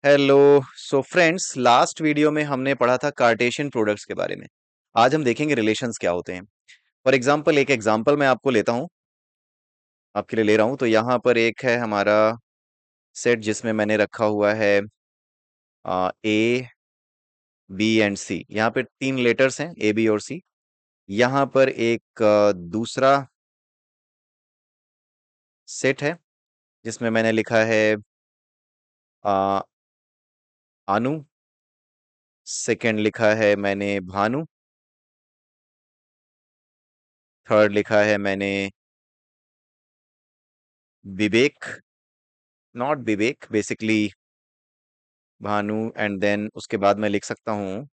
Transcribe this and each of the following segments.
Hello. So friends, last video में हमने पढ़ा था कार्टेशियन प्रोडक्ट्स के बारे में। आज हम देखेंगे रिलेशंस क्या होते हैं। फॉर एग्जांपल, एक एग्जांपल मैं आपको लेता हूं, आपके लिए ले रहा हूं। तो यहाँ पर एक है हमारा सेट जिसमें मैंने रखा हुआ है ए, बी एंड सी। यहाँ पे तीन लेटर्स हैं, ए, बी और सी। यहाँ पर एक दूसरा सेट है जिसमें मैंने लिखा है अ, अनु। सेकंड लिखा है मैंने भानु। थर्ड लिखा है मैंने Vivek, not Vivek basically, Bhanu. And then उसके बाद मैं लिख सकता हूँ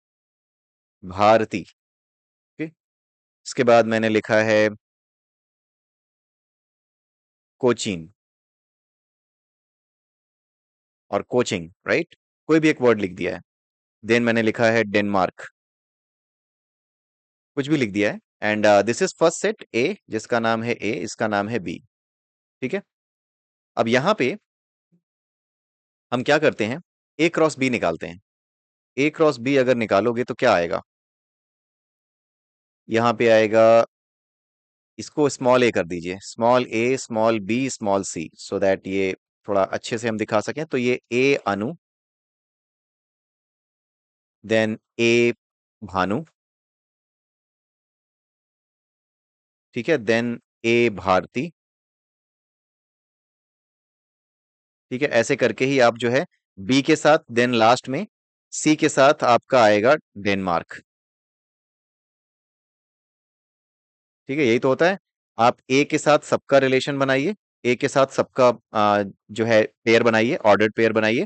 भारती। ओके। इसके बाद मैंने लिखा है कोचिन और कोचिंग, राइट। कोई भी एक वर्ड लिख दिया है। देन मैंने लिखा है डेनमार्क, कुछ भी लिख दिया है। And this is first set ए, जिसका नाम है ए, इसका नाम है बी। ठीक है। अब यहाँ पे हम क्या करते हैं, ए क्रॉस बी निकालते हैं। ए क्रॉस बी अगर निकालोगे तो क्या आएगा, यहाँ पे आएगा, इसको स्मॉल ए कर दीजिए, small A small B small C, so that ये थोड़ा अच्छे से हम दिखा सकें। तो ये ए अनु, देन ए भानु, ठीक है, देन ए भारती। ठीक है, ऐसे करके ही आप जो है बी के साथ, देन लास्ट में सी के साथ आपका आएगा डेनमार्क। ठीक है, यही तो होता है। आप ए के साथ सबका रिलेशन बनाइए, ए के साथ सबका जो है पेयर बनाइए, ऑर्डर्ड पेयर बनाइए।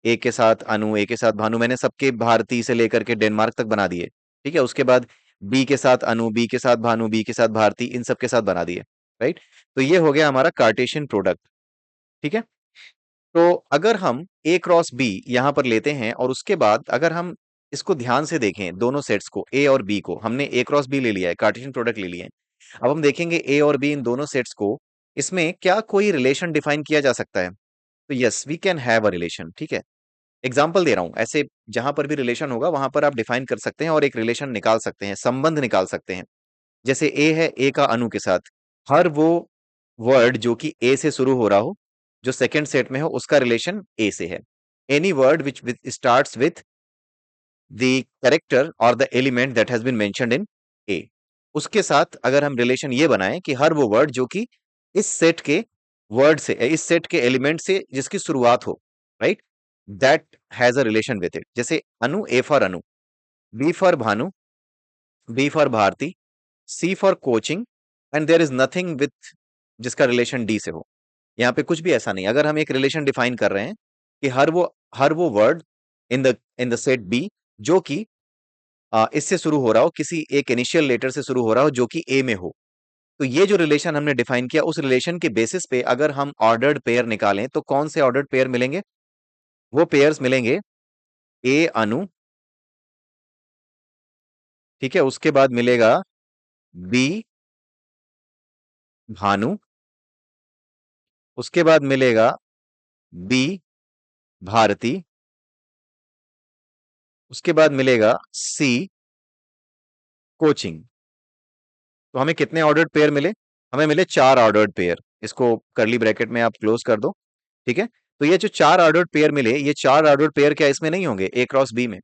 ए के साथ अनु, ए के साथ भानु, मैंने सबके भारती से लेकर के डेनमार्क तक बना दिए। ठीक है, उसके बाद बी के साथ अनु, बी के साथ भानु, बी के साथ भारती, इन सब के साथ बना दिए। राइट। तो ये हो गया हमारा कार्टेशियन प्रोडक्ट। ठीक है। तो अगर हम ए क्रॉस बी यहां पर लेते हैं और उसके बाद अगर हम इसको ध्यान से देखें, दोनों सेट्स को, ए और बी को, हमने ए क्रॉस बी ले लिया है, कार्टेशियन प्रोडक्ट ले लिया है। अब हम देखेंगे ए और बी, इन दोनों सेट्स को, इसमें क्या कोई रिलेशन डिफाइन किया जा सकता है। तो yes, we can have a relation. ठीक है, एग्जाम्पल दे रहा हूं, ऐसे जहां पर भी रिलेशन होगा वहां पर आप डिफाइन कर सकते हैं और एक रिलेशन निकाल सकते हैं, संबंध निकाल सकते हैं। जैसे ए है, ए का अनु के साथ हर वो वर्ड जो कि ए से शुरू हो रहा हो, जो सेकंड सेट में हो, उसका रिलेशन ए से है। Any word which starts with the character और the element that has been mentioned in A, उसके साथ अगर हम रिलेशन ये बनाएं कि हर वो वर्ड जो कि इस सेट के वर्ड से, इस सेट के एलिमेंट से जिसकी शुरुआत हो, right, that has a relation with it. जैसे Anu, A for Anu, B for Bhanu, B for Bharti, C for coaching, and there is nothing with जिसका रिलेशन डी से हो। यहाँ पे कुछ भी ऐसा नहीं। अगर हम एक रिलेशन डिफाइन कर रहे हैं कि हर वो word in the set B जो कि इससे शुरू हो रहा हो, किसी एक इनिशियल लेटर से शुरू हो रहा हो जो कि ए में हो, तो ये जो रिलेशन हमने डिफाइन किया, उस रिलेशन के बेसिस पे अगर हम ऑर्डर्ड पेयर निकालें तो कौन से ऑर्डर्ड पेयर मिलेंगे, वो पेयर्स मिलेंगे ए अनु, ठीक है, उसके बाद मिलेगा बी भानु, उसके बाद मिलेगा बी भारती, उसके बाद मिलेगा सी कोचिंग। तो हमें कितने ऑर्डर्ड पेयर मिले, हमें मिले चार ऑर्डर्ड पेयर। इसको करली ब्रैकेट में आप क्लोज कर दो। ठीक है। तो ये जो चार ऑर्डर्ड पेयर मिले, ये चार ऑर्डर्ड पेयर क्या इसमें नहीं होंगे ए क्रॉस बी में।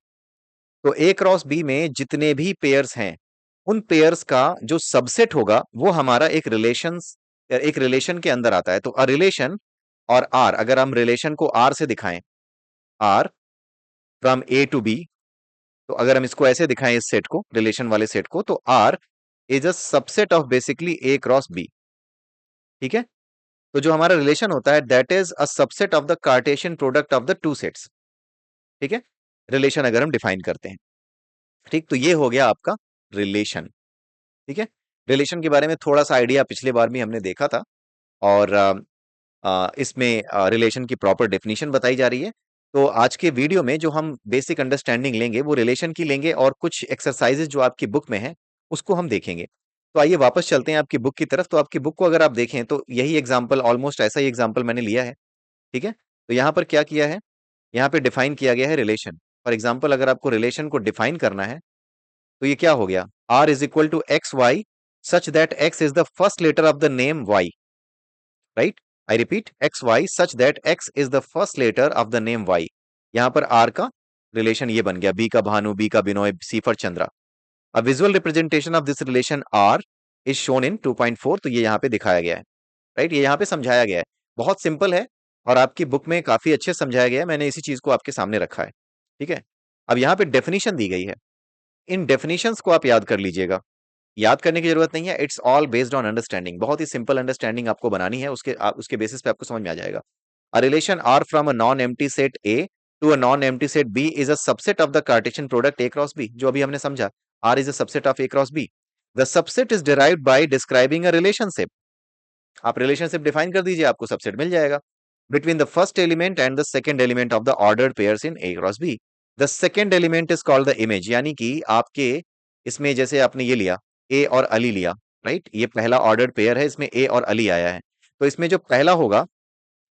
तो ए क्रॉस बी में जितने भी पेयर्स हैं, उन पेयर्स का जो सबसेट होगा वो हमारा एक रिलेशन के अंदर आता है। तो अ रिलेशन और आर, अगर हम रिलेशन को आर से दिखाएं, R from A to B, तो अगर हम इसको ऐसे दिखाएं, इस सेट को, रिलेशन वाले सेट को, तो R is a subset of basically A cross B. ठीक है। तो जो हमारा रिलेशन होता है, that is a subset of the Cartesian product of the two sets. ठीक है, रिलेशन अगर हम डिफाइन करते हैं। ठीक, तो ये हो गया आपका रिलेशन। ठीक है, रिलेशन के बारे में थोड़ा सा आइडिया पिछले बार भी हमने देखा था, और इसमें रिलेशन की प्रॉपर डेफिनेशन बताई जा रही है। तो आज के वीडियो में जो हम बेसिक अंडरस्टैंडिंग लेंगे वो रिलेशन की लेंगे, और कुछ एक्सरसाइजेज जो आपकी बुक में है उसको हम देखेंगे। तो आइए वापस चलते हैं आपकी बुक की तरफ। तो आपकी बुक को अगर आप देखें तो यही एग्जाम्पल, ऑलमोस्ट ऐसा ही एग्जाम्पल मैंने लिया है। ठीक है। तो यहाँ पर क्या किया है, यहाँ पे डिफाइन किया गया है रिलेशन। फॉर एग्जाम्पल अगर आपको रिलेशन को डिफाइन करना है तो ये क्या हो गया, R is equal to x y such that x is the first letter of the name y, right. I repeat, x y such that x is the first letter of the name y. यहां पर are का relation ये बन गया, B का Bhanu, B का Binoy, C for Chandra. A visual representation of this relation R is shown in 2.4, तो ये यहाँ पे दिखाया गया है, राइट। ये यहाँ पे समझाया गया है, बहुत सिंपल है और आपकी बुक में काफी अच्छे से समझाया गया है, मैंने इसी चीज को आपके सामने रखा है, ठीक है। अब यहाँ पे डेफिनेशन दी गई है, इन डेफिनेशंस को आप याद कर लीजिएगा, याद करने की जरूरत नहीं है, it's all based on understanding, बहुत ही सिंपल अंडरस्टैंडिंग आपको बनानी है, उसके बेसिस पे आपको समझ में आ जाएगा। A relation R from a non empty set A to a non empty set B is a subset of the Cartesian product A cross B, जो अभी हमने समझा, R is a subset of A cross B. The subset is derived by describing a relationship, आप relationship define कर दीजिए, आपको subset मिल जाएगा। Between the first element and the second element of the ordered pairs in A cross B, the second element is called the image, यानी कि आपके इसमें जैसे आपने ये लिया ए और अली लिया, राइट, ये पहला ऑर्डर्ड पेयर है, इसमें ए और अली आया है, तो इसमें जो पहला होगा,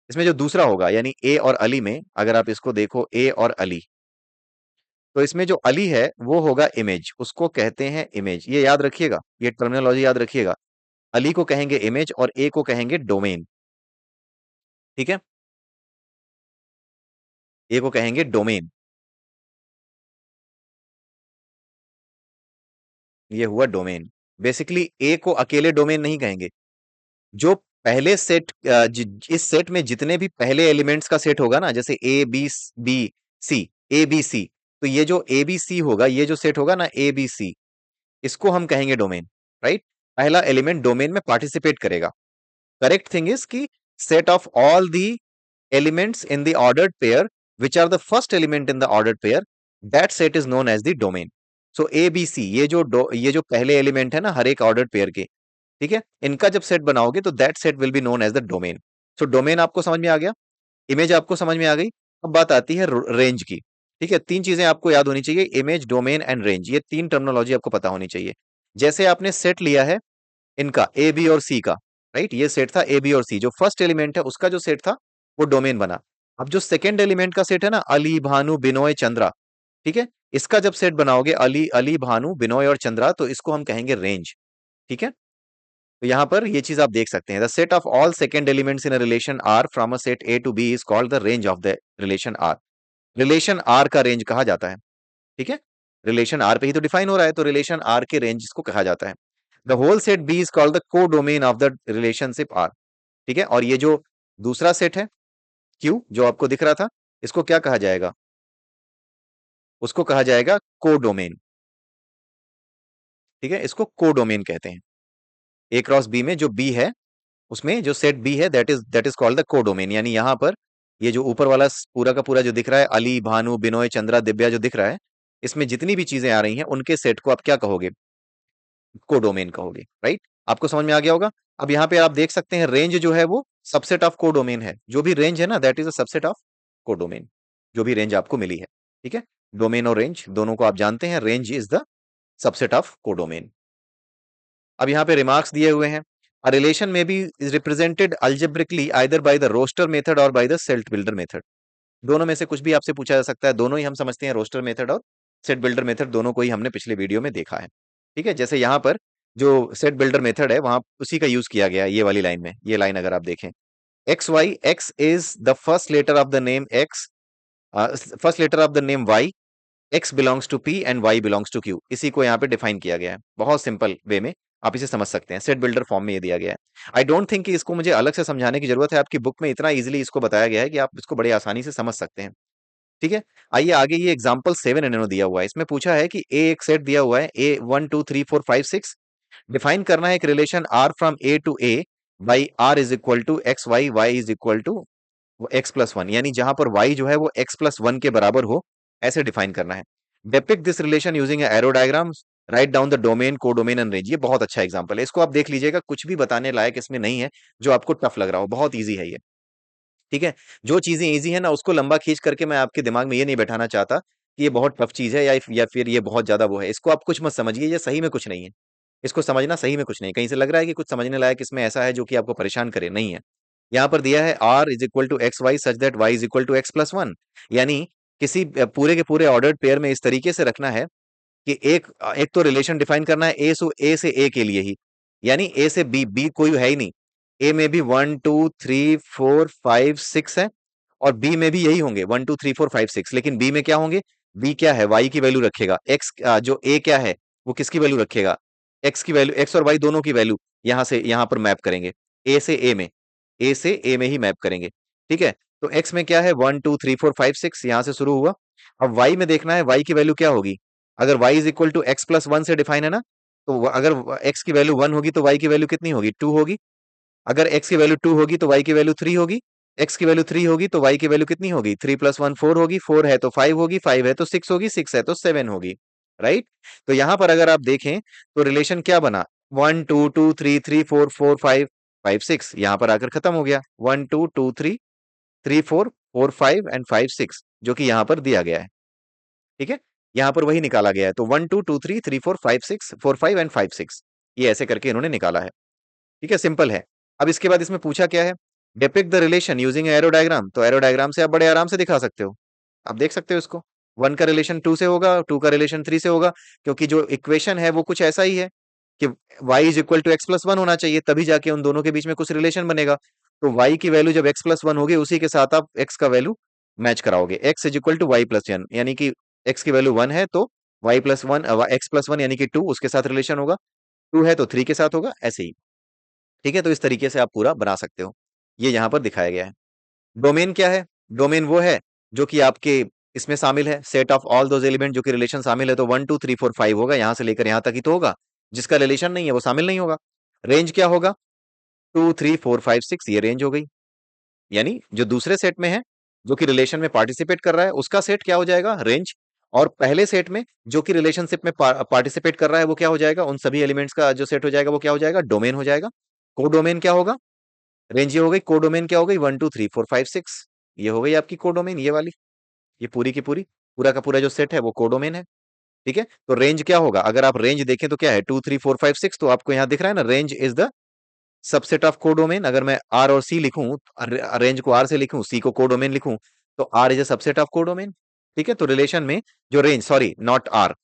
इसमें जो दूसरा होगा, यानी ए और अली में अगर आप इसको देखो ए और अली, तो इसमें जो अली है वो होगा इमेज, उसको कहते हैं इमेज, ये याद रखिएगा, ये टर्मिनोलॉजी याद रखिएगा। अली को कहेंगे इमेज और ए को कहेंगे डोमेन, ठीक है, ए को कहेंगे डोमेन, ये हुआ डोमेन। बेसिकली ए को अकेले डोमेन नहीं कहेंगे, जो पहले सेट इस सेट में जितने भी पहले एलिमेंट्स का सेट होगा ना, जैसे A B B C, A B C, तो ये जो ए बी सी होगा, ये जो सेट होगा ना ए बी सी, इसको हम कहेंगे डोमेन, राइट। पहला एलिमेंट डोमेन में पार्टिसिपेट करेगा। करेक्ट थिंग इज कि set of all the elements in the ordered pair which are the first element in the ordered pair, that set is known as the domain. So a b c, ये जो पहले element है ना हर एक ordered pair के, ठीक है, इनका जब सेट बनाओगे तो that set will be known as the domain. So domain आपको समझ में आ गया, इमेज आपको समझ में आ गई। अब बात आती है रेंज की, ठीक है, तीन चीजें आपको याद होनी चाहिए, इमेज, डोमेन एंड रेंज, ये तीन टर्मिनोलॉजी आपको पता होनी चाहिए। जैसे आपने सेट लिया है इनका ए बी और सी का, राइट, ये सेट था ए बी और सी, जो फर्स्ट एलिमेंट है उसका जो सेट था वो डोमेन बना। अब जो सेकंड एलिमेंट का सेट है ना, अली भानु बिनोय चंद्रा, ठीक है, इसका जब सेट बनाओगे अली अली भानु बिनोय और चंद्रा, तो इसको हम कहेंगे रेंज, ठीक है। तो यहां पर ये चीज आप देख सकते हैं, the set of all second elements in a relation R from a set A to B is called the range of the relation R. Relation R का रेंज कहा जाता है, ठीक है, रिलेशन आर पे ही तो डिफाइन हो रहा है, तो रिलेशन आर के रेंज इसको कहा जाता है। The whole set B is called the codomain of the relationship R, ठीक है। और ये जो दूसरा सेट है क्यू जो आपको दिख रहा था, इसको क्या कहा जाएगा, उसको कहा जाएगा कोडोमेन, ठीक है, इसको कोडोमेन कहते हैं। ए क्रॉस बी में जो बी है, उसमें जो सेट बी है that is called the codomain, यानी यहां पर ये जो ऊपर वाला पूरा का पूरा जो दिख रहा है, अली भानु बिनोय चंद्रा दिव्या जो दिख रहा है, इसमें जितनी भी चीजें आ रही हैं उनके सेट को आप क्या कहोगे, कोडोमेन कहोगे, राइट। आपको समझ में आ गया होगा। अब यहाँ पे आप देख सकते हैं रेंज जो है वो सबसेट ऑफ कोडोमेन है, जो भी रेंज है ना that is a subset of codomain, जो भी रेंज आपको मिली है, ठीक है। डोमेन और रेंज दोनों को आप जानते हैं, range is the subset of codomain. अब यहाँ पे रिमार्क्स दिए हुए हैं, अ रिलेशन में B is represented algebraically either by the roster method और by the set builder method, दोनों में से कुछ भी आपसे पूछा जा सकता है, दोनों ही हम समझते हैं, रोस्टर मेथड और सेट बिल्डर मेथड, दोनों को ही हमने पिछले वीडियो में देखा है, ठीक है। जैसे यहाँ पर जो सेट बिल्डर मेथड है वहां उसी का यूज किया गया है, ये वाली लाइन में, ये लाइन अगर आप देखें, x y, x is the first letter of the name x, first letter of the name y, x belongs to P and y belongs to Q, इसी को यहाँ पे डिफाइन किया गया है, बहुत सिंपल वे में आप इसे समझ सकते हैं, सेट बिल्डर फॉर्म में ये दिया गया है। आई डोंट थिंक कि इसको मुझे अलग से समझाने की जरूरत है, आपकी बुक में इतना इजीली इसको बताया गया है कि आप इसको बड़े आसानी से समझ सकते हैं, ठीक है। आइए आगे, ये एग्जाम्पल 7 इन्होंने दिया हुआ है, इसमें पूछा है कि ए एक सेट दिया हुआ है, ए 1 2 3 4 5 6, डिफाइन करना है एक relation R from A to A by R is equal to x y, y is equal to x+1, यानी जहां पर y जो है वो x+1 के बराबर हो, ऐसे डिफाइन करना है। Depict this relation using arrow diagrams, write down the domain, codomain and range, ये बहुत अच्छा एग्जांपल है, इसको आप देख लीजिएगा, कुछ भी बताने लायक इसमें नहीं है जो आपको टफ लग रहा हो, बहुत ईजी है ये, ठीक है। जो चीजें ईजी है ना उसको लंबा खींच करके मैं आपके दिमाग में ये नहीं बैठाना चाहता कि ये बहुत टफ चीज है या फिर ये बहुत ज्यादा वो है, इसको आप कुछ मत समझिए, ये सही में कुछ नहीं है, इसको समझना सही में कुछ नहीं, कहीं से लग रहा है कि कुछ समझने लायक इसमें ऐसा है जो कि आपको परेशान करे, नहीं है। यहाँ पर दिया है r is equal to x y such that y is equal to x plus one, यानी किसी पूरे के पूरे ऑर्डर्ड पेयर में इस तरीके से रखना है कि एक तो रिलेशन डिफाइन करना है ए से ए के लिए ही, यानी ए से बी, बी कोई है ही नहीं। ए में भी 1 2 3 4 5 6 है, और बी में भी यही होंगे 1 2 3 4 5 6, लेकिन बी में क्या होंगे, बी क्या है, वाई की वैल्यू रखेगा, एक्स जो ए क्या है वो किसकी वैल्यू रखेगा, एक्स की वैल्यू, एक्स और वाई दोनों की वैल्यू यहां से यहां पर मैप करेंगे, ए से ए में, ए से ए में ही मैप करेंगे। ठीक है, तो एक्स में क्या है 1 2 3 4 5 6, यहां से शुरू हुआ। अब वाई में देखना है वाई की वैल्यू क्या होगी, अगर y is equal to x plus one से डिफाइन है ना, तो अगर x की वैल्यू वन होगी तो y की वैल्यू कितनी होगी, टू होगी। अगर x की वैल्यू टू होगी तो y की वैल्यू थ्री होगी। x की वैल्यू थ्री होगी तो y की वैल्यू कितनी होगी, थ्री प्लस वन फोर होगी, फोर है तो फाइव होगी, फाइव है तो सिक्स होगी, सिक्स है तो सेवन होगी। राइट, तो यहां पर अगर आप देखें तो रिलेशन क्या बना, 1 2 2 3 3 4 4 5 5 6, यहां पर आकर खत्म हो गया, 1 2 2 3 3 4 4 5 एंड 5 6, जो कि यहां पर दिया गया है। ठीक है, यहां पर वही निकाला गया है, तो 1 2 2 3 3 4 5 6 4 5 एंड 5 6, ये ऐसे करके इन्होंने निकाला है। ठीक है, सिंपल है। अब इसके बाद इसमें पूछा क्या है, depict the relation using arrow diagram, तो एरो डायग्राम से आप बड़े आराम से दिखा सकते हो, आप देख सकते हो इसको, वन का रिलेशन टू से होगा, टू का रिलेशन थ्री से होगा, क्योंकि जो इक्वेशन है वो कुछ ऐसा ही है कि y is equal to x plus one होना चाहिए, तभी जाके उन दोनों के बीच में कुछ रिलेशन बनेगा। तो y की वैल्यू जब x प्लस वन होगी उसी के साथ आप x का वैल्यू मैच कराओगे, x is equal to y plus one, यानी कि x की वैल्यू वन है तो y plus one, x plus one यानी कि टू, उसके साथ रिलेशन होगा, टू है तो थ्री के साथ होगा, ऐसे ही। ठीक है, तो इस तरीके से आप पूरा बना सकते हो, ये यहाँ पर दिखाया गया है। डोमेन क्या है, डोमेन वो है जो कि आपके इसमें शामिल है, set of all those element जो कि रिलेशन शामिल है, तो 1 2 3 4 5 होगा, यहां से लेकर यहां तक ही तो होगा, जिसका रिलेशन नहीं है वो शामिल नहीं होगा। रेंज क्या होगा, 2 3 4 5 6, ये रेंज हो गई, यानी जो दूसरे सेट में है जो कि रिलेशन में पार्टिसिपेट कर रहा है उसका सेट क्या हो जाएगा, रेंज। और पहले सेट में जो कि रिलेशनशिप में पार्टिसिपेट कर रहा है वो क्या हो जाएगा, उन सभी एलिमेंट्स का जो सेट हो जाएगा वो क्या हो जाएगा, डोमेन हो जाएगा। कोडोमेन क्या होगा, रेंज ये हो गई, कोडोमेन क्या हो गई, 1 2 3 4 5 6, ये हो गई आपकी कोडोमेन, ये वाली, ये पूरी की पूरी, पूरा का पूरा जो सेट है वो कोडोमेन है। ठीक है, तो रेंज क्या होगा, अगर आप रेंज देखें तो क्या है, 2 3 4 5 6, तो आपको यहां दिख रहा है ना, range is the subset of codomain. अगर मैं आर और सी लिखूं, रेंज को आर से लिखूं, सी को कोडोमेन लिखूं, तो R is a subset of codomain. ठीक है, तो रिलेशन में जो range, sorry not R,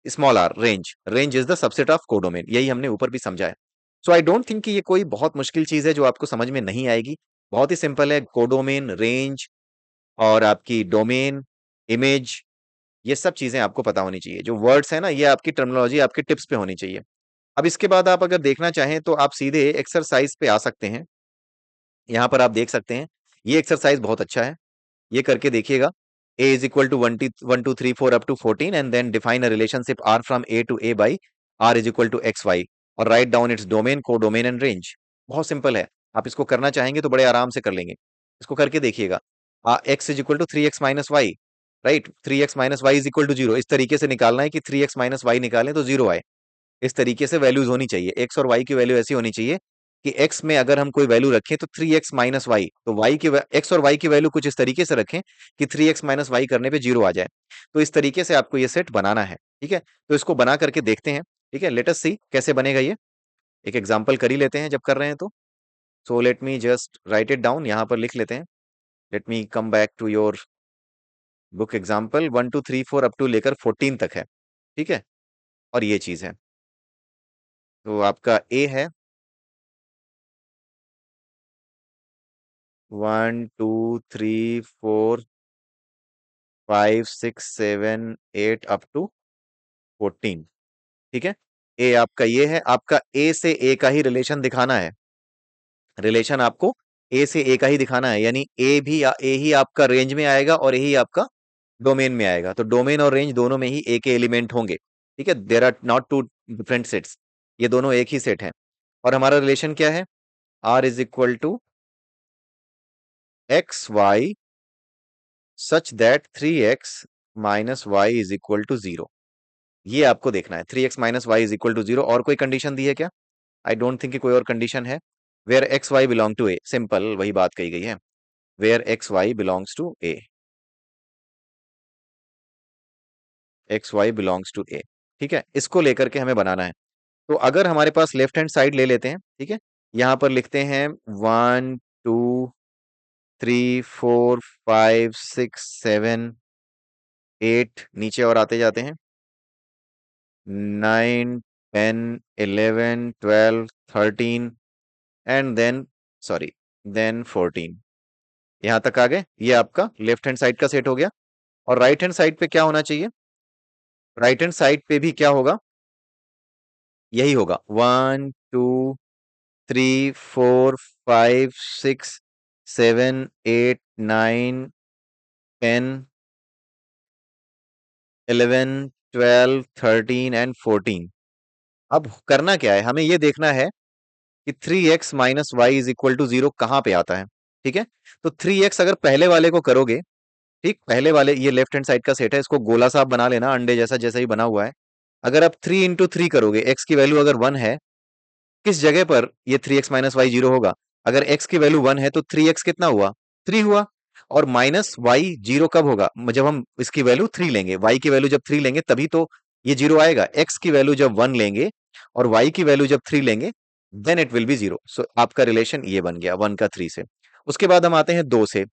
small R, range, range is the subset of codomain, यही हमने ऊपर भी समझा है। सो आई डोंट थिंक कि ये कोई बहुत मुश्किल चीज है जो आपको समझ में नहीं आएगी, बहुत ही सिंपल है, कोडोमेन, रेंज और आपकी डोमेन, इमेज, ये सब चीजें आपको पता होनी चाहिए, जो वर्ड्स है ना ये आपकी टर्मिनोलॉजी आपके टिप्स पे होनी चाहिए। अब इसके बाद आप अगर देखना चाहें तो आप सीधे एक्सरसाइज पे आ सकते हैं, यहाँ पर आप देख सकते हैं, ये एक्सरसाइज बहुत अच्छा है, ये करके देखिएगा। A is equal to 1 2 3 4 up to 14 and then define a relationship R from A to A by R is equal to x Y, और right down its domain, codomain and range. बहुत simple है, आप इसको करना चाहेंगे तो बड़े आराम से कर लेंगे, इसको करके देखिएगा। X is equal to three x minus y, right, three x minus y is equal to zero, इस तरीके से निकालना है कि थ्री एक्स माइनस वाई निकालें तो जीरो आए, इस तरीके से वैल्यूज होनी चाहिए, एक्स और वाई की वैल्यू ऐसी होनी चाहिए कि एक्स में अगर हम कोई वैल्यू रखें तो थ्री एक्स माइनस वाई, तो वाई की एक्स और वाई की वैल्यू कुछ इस तरीके से रखें कि थ्री एक्स माइनस वाई करने पे जीरो आ जाए। तो इस तरीके से आपको ये सेट बनाना है। ठीक है, तो इसको बना करके देखते हैं। ठीक है, लेट अस सी कैसे बनेगा ये, एक एग्जांपल कर ही लेते हैं जब कर रहे हैं तो। So let me just write it down, यहाँ पर लिख लेते हैं। Let me come back to your book example, 1 2 3 4 up to लेकर 14 तक है। ठीक है, और ये चीज है, तो आपका ए है 1 2 3 4 5 6 7 8 अप टू 14। ठीक है, ए आपका ये है, आपका ए से ए का ही रिलेशन दिखाना है, रिलेशन आपको ए से ए का ही दिखाना है, यानी ए ही आपका रेंज में आएगा और ए ही आपका डोमेन में आएगा, तो डोमेन और रेंज दोनों में ही ए के एलिमेंट होंगे। ठीक है, there are not two different sets, ये दोनों एक ही सेट है। और हमारा रिलेशन क्या है, R is equal to x y such that three x minus y is equal to zero, ये आपको देखना है, three x minus y is equal to zero. और कोई कंडीशन दी है क्या, आई डोंट थिंक कि कोई और कंडीशन है। Where X Y belong to A, simple वही बात कही गई है, where X Y belongs to A, X Y belongs to A. ठीक है, इसको लेकर के हमें बनाना है। तो अगर हमारे पास लेफ्ट हैंड साइड ले लेते हैं, ठीक है, यहां पर लिखते हैं 1 2 3 4 5 6 7 8, नीचे और आते जाते हैं। 9 10 11 12 13 एंड देन, सॉरी, देन 14। यहां तक आ गए। ये आपका लेफ्ट हैंड साइड का सेट हो गया। और राइट हैंड साइड पे क्या होना चाहिए? राइट हैंड साइड पे भी क्या होगा? यही होगा। 1 2 3 4 5 6 7 8 9 10 11 12 13 एंड 14। अब करना क्या है, हमें ये देखना है कि 3x minus y is equal to 0 कहां पे आता है। ठीक है, तो 3x अगर पहले वाले को करोगे, ठीक, पहले वाले, ये लेफ्ट हैंड साइड का सेट है, इसको गोला सा आप बना लेना, अंडे जैसा, जैसा ही बना हुआ है। अगर आप 3 into 3 करोगे, x की वैल्यू अगर 1 है, किस जगह पर ये 3x माइनस वाई 0 होगा? अगर x की वैल्यू 1 है तो 3x कितना हुआ? 3 हुआ। और माइनस वाई 0 कब होगा? जब हम इसकी वैल्यू 3 लेंगे, y की वैल्यू जब 3 लेंगे तभी तो ये 0 आएगा। x की वैल्यू जब 1 लेंगे और y की वैल्यू जब 3 लेंगे, देन इट विल बी 0। सो आपका रिलेशन ये बन गया 1 का 3 से। उसके बाद हम आते हैं 2 से।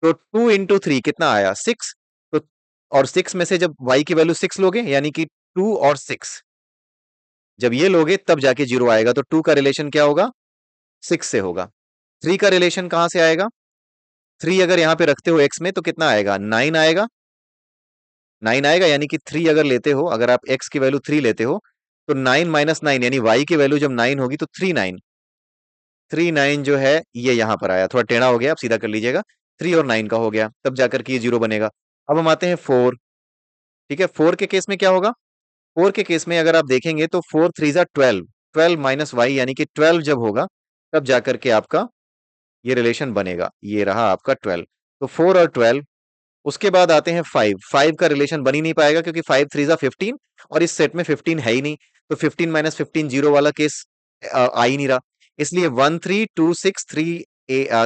तो 2 into 3 कितना आया? 6। तो और 6 में से जब y की वैल्यू 6 लोगे, यानी कि 2 और 6, जब ये लोगे तब जाके 0 आएगा। तो 2 का रिलेशन क्या होगा? 6 से होगा। 3 का रिलेशन कहां से आएगा? 3 अगर यहां पे रखते हो x में तो कितना आएगा? 9 आएगा। 9 आएगा, यानी कि 3 अगर लेते हो, अगर आप x की वैल्यू 3 लेते हो, तो 9 - 9, यानी y की वैल्यू जब 9 होगी तो 3 9 जो है ये यहां पर आया, थोड़ा टेढ़ा हो गया, आप सीधा कर लीजिएगा। 3 और 9 का हो गया, तब जाकर के ये 0 बनेगा। अब हम आते हैं 4। ठीक है, 4 के केस में क्या होगा? 4 के केस में अगर आप देखेंगे तो 4 3 जा 12, 12 माइनस वाई, यानी कि 12 जब होगा तब जाकर के आपका ये रिलेशन बनेगा। ये रहा आपका 12। तो 4 और 12। उसके बाद आते हैं 5। 5 का रिलेशन बन ही नहीं पाएगा, क्योंकि 5 3 जा 15 और इस सेट में 15 है ही नहीं। तो 15 माइनस 15 0 वाला केस आ ही नहीं रहा। इसलिए 1 3 2 6 3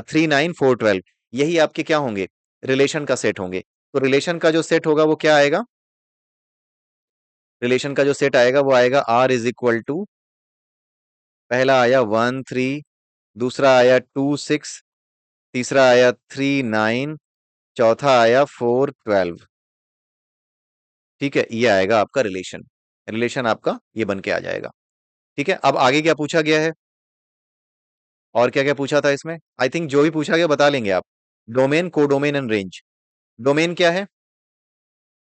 3 9 4 12, यही आपके क्या होंगे? रिलेशन का सेट होंगे। तो रिलेशन का जो सेट होगा वो क्या आएगा? रिलेशन का जो सेट आएगा वो आएगा आर इज इक्वल टू, पहला आया 1 3, दूसरा आया 2 6, तीसरा आया 3 9, चौथा आया 4 12। ठीक है, ये आएगा आपका रिलेशन। रिलेशन आपका ये बन के आ जाएगा। ठीक है, अब आगे क्या पूछा गया है? और क्या क्या पूछा था इसमें? आई थिंक जो भी पूछा गया बता लेंगे आप। Domain, codomain and range. Domain क्या है?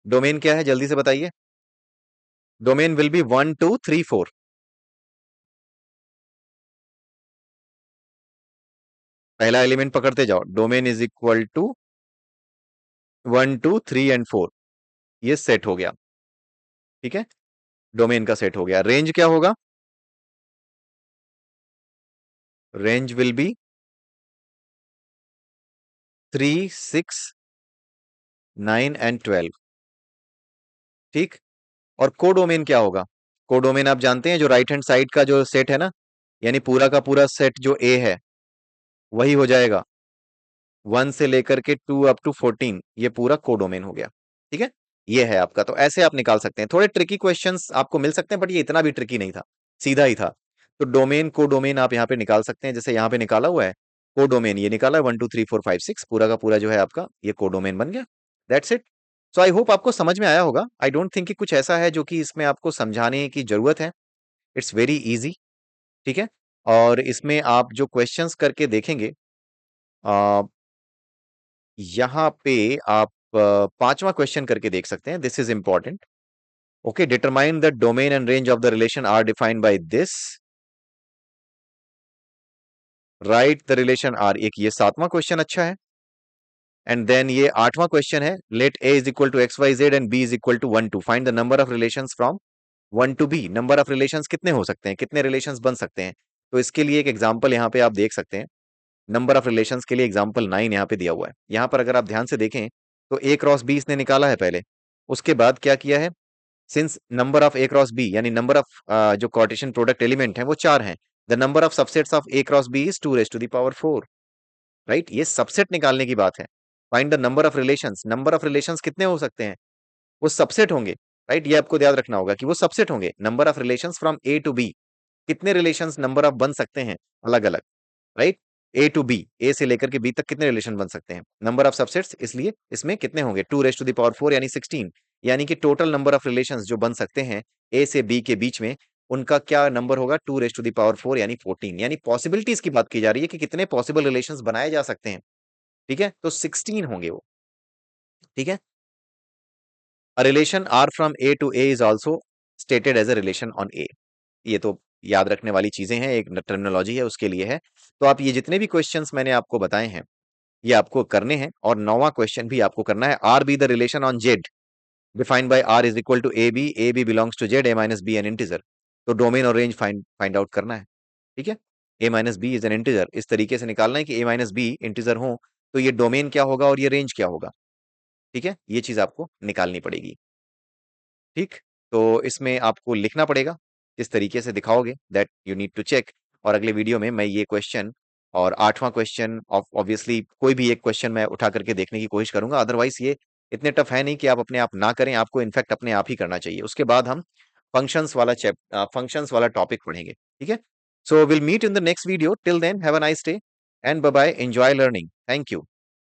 डोमेन क्या है, जल्दी से बताइए। Domain will be 1 2 3 4। पहला एलिमेंट पकड़ते जाओ। Domain is equal to 1 2 3 and 4। ये सेट हो गया। ठीक है, डोमेन का सेट हो गया। रेंज क्या होगा? Range will be 3 6 9 and 12। ठीक। और कोडोमेन क्या होगा? कोडोमेन आप जानते हैं, जो राइट हैंड साइड का जो सेट है ना, यानी पूरा का पूरा सेट जो ए है वही हो जाएगा। 1 से लेकर के 2 अप टू 14, ये पूरा कोडोमेन हो गया। ठीक है, ये है आपका। तो ऐसे आप निकाल सकते हैं। थोड़े ट्रिकी क्वेश्चंस आपको मिल सकते हैं, बट ये इतना भी ट्रिकी नहीं था, सीधा ही था। तो डोमेन, कोडोमेन आप यहाँ पे निकाल सकते हैं। जैसे यहाँ पे निकाला हुआ है कोडोमेन, ये निकाला है 1 2 3 4 5 6, पूरा का पूरा जो है आपका ये कोडोमेन बन गया। That's it. So I hope आपको समझ में आया होगा। आई डोंट थिंक कि कुछ ऐसा है जो कि इसमें आपको समझाने की जरूरत है। It's very easy. ठीक है, और इसमें आप जो क्वेश्चंस करके देखेंगे, यहाँ पे आप पांचवा क्वेश्चन करके देख सकते हैं। This is important. Okay, determine the domain and range of the relation R defined by this. Right the relation R, एक ये सातवां क्वेश्चन अच्छा है। एंड देन ये आठवां क्वेश्चन है, let A is equal to x y z and B is equal to 1 2, find the number of relations from 1 to B. Number of relations कितने हो सकते हैं, कितने रिलेशंस बन सकते हैं? तो इसके लिए एक एग्जांपल यहाँ पे आप देख सकते हैं। नंबर ऑफ रिलेशंस के लिए एग्जांपल 9 यहाँ पे दिया हुआ है। यहाँ पर अगर आप ध्यान से देखें तो ए क्रॉस बी इसने निकाला है पहले। उसके बाद क्या किया है? Since number of A cross B, यानी नंबर ऑफ जो कार्टेशियन प्रोडक्ट एलिमेंट है वो 4 हैं, the number of subsets of A cross B is 2 raise to the power 4। Right, ये सबसेट निकालने की बात है। Find the number of relations. Number of relations कितने हो सकते हैं? वो सबसेट होंगे। राइट, ये आपको याद रखना होगा कि वो सबसेट होंगे। Number of relations from A to B, कितने रिलेशंस नंबर ऑफ बन सकते हैं अलग अलग। Right, A to B, A से लेकर के बी तक कितने रिलेशन बन सकते हैं? नंबर ऑफ सबसेट्स, इसलिए इसमें कितने होंगे? 2 raised to the power 4 यानी 16। यानी कि टोटल नंबर ऑफ रिलेशंस जो बन सकते हैं ए से बी के बीच में, उनका क्या नंबर होगा? 2 raised to the power 4 यानी 14। यानी पॉसिबिलिटीज की बात की जा रही है कि कितने पॉसिबल रिलेशंस बनाए जा सकते हैं। ठीक है, तो 16 होंगे वो। ठीक है, a relation R from A to A is also stated as a relation on A. ये तो याद रखने वाली चीजें हैं, एक टर्मिनोलॉजी है, उसके लिए है। तो आप ये जितने भी क्वेश्चंस मैंने आपको बताए हैं, ये आपको करने हैं। और 9वां क्वेश्चन भी आपको करना है, R be the relation on Z defined by R is equal to A B belongs to Z, A minus B an integer. तो डोमेन और रेंज फाइंड फाइंड आउट करना है। ठीक है, A minus B is an integer, इस तरीके से निकालना है कि ए माइनस बी इंटीजर हो तो ये डोमेन क्या होगा और ये रेंज क्या होगा। ठीक है, ये चीज आपको निकालनी पड़ेगी। ठीक, तो इसमें आपको लिखना पड़ेगा, इस तरीके से दिखाओगे that you need to check. और अगले वीडियो में मैं ये क्वेश्चन और 8वां क्वेश्चन, ऑब्वियसली कोई भी एक क्वेश्चन मैं उठा करके देखने की कोशिश करूंगा। अदरवाइज ये इतने टफ है नहीं कि आप अपने आप ना करें, आपको इनफैक्ट अपने आप ही करना चाहिए। उसके बाद हम फंक्शंस वाला टॉपिक पढ़ेंगे। ठीक है, so will meet in the next video, till then have a nice day and bye bye, enjoy learning, thank you.